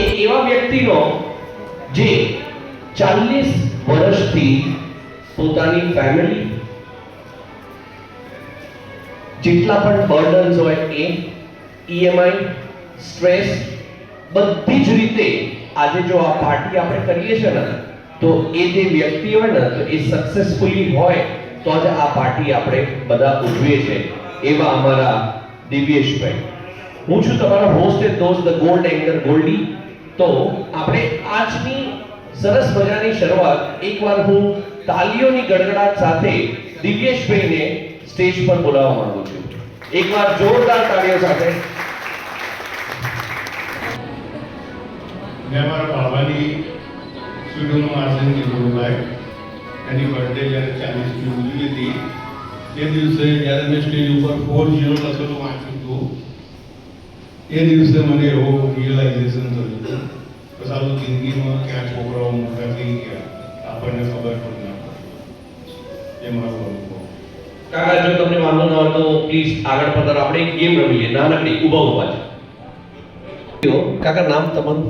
એક એવા વ્યક્તિનો જે 40 વર્ષથી પોતાની ફેમિલી જેટલા પણ બર્ડન્સ હોય એ ઈએમઆઈ સ્ટ્રેસ બધી જ રીતે આજે જો આ પાર્ટી આપણે કરીએ છીએ ને તો એ જે વ્યક્તિ હોય ને તો એ સક્સેસફુલી હોય તો જ આ પાર્ટી આપણે બધા ઉજવીએ છીએ એવા અમારા દિવ્યેશભાઈ. હું છું તમારો હોસ્ટ એન્ડ દોસ્ત ધ ગોલ્ડ એન્કર ગોલ્ડી. તો આપણે આજની સરસ મજાની શરૂઆત એકવાર હું તાલીઓની ગડગડાટ સાથે દિવ્યેશભાઈને સ્ટેજ પર બોલાવવા માંગુ છું. એકવાર જોરદાર તાળીઓ સાથે. મેં મારા બાબાની સ્ટુડિયોનું આસન કીધું ભાઈ એની બર્થડે જ્યારે 40મી ઉજવી હતી તે દિવસે જ્યારે મેં સ્ટેજ ઉપર 40 લખેલું વાંચ્યું હતું એ દિવસે મને એવો રિયલાઇઝેશન થયું હતું કે સારું જિંદગીમાં ક્યાં છોકરાઓ મોટા થઈ ગયા આપણને ખબર પણ ના પડે. એ મારો અનુભવ. કાકા જો તમને વાંધો ન હોય તો પ્લીઝ આગળ પધારો. આપણે એક ગેમ રમીએ નાનકડી ઊભા છે. કાકા નામ તમારું?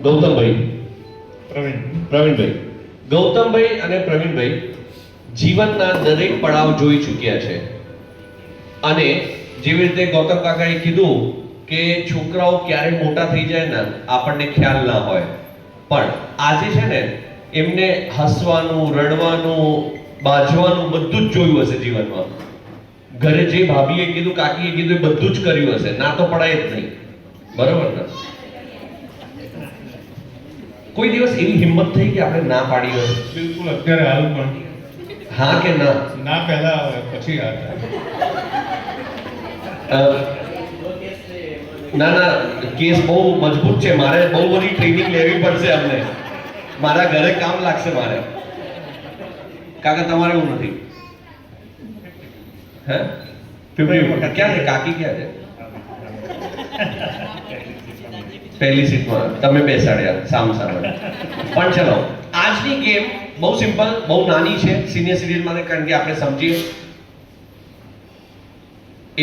ગૌતમભાઈ. પ્રવીણભાઈ. ગૌતમભાઈ અને પ્રવીણભાઈ જીવનના દરેક પડાવ જોઈ ચૂક્યા છે અને જેવી રીતે ગૌતમ કાકાએ કીધું કે છોકરાઓ ક્યારે મોટા થઈ જાય ને આપણને ખ્યાલ ના હોય પણ આજે છે ને એમને હસવાનું રડવાનું બાજવાનું બધું જ જોયું હશે જીવનમાં. ઘરે જે ભાભીએ કીધું કાકીએ કીધું એ બધું જ કર્યું હશે. ના તો પડાય જ નહીં. બરોબર ને? કોઈ દિવસ એવી હિંમત થઈ કે આપણે ના પાડી હોય? બિલકુલ. અત્યારે હાલ પણ હા કે ના? ના પહેલા આવે પછી આ ના ના કેસ બહુ મજબૂત છે. મારે બહુ બધી ટ્રેનિંગ લેવી પડશે અમને. મારા ઘરે કામ લાગશે મારે. કાકા તમારે એવું નથી? હે 50 ક્યાં છે કાકી? ક્યાં છે? પહેલી સીટમાં તમે બેસાડ્યા સામ સામે. પણ ચલો આજની ગેમ બહુ સિમ્પલ બહુ નાની છે સિનિયર સિટીઝન માટે કારણ કે આપણે સમજીએ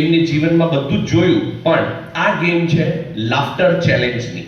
એમની જીવનમાં બધું જ જોયું પણ આ ગેમ છે લાફ્ટર ચેલેન્જની.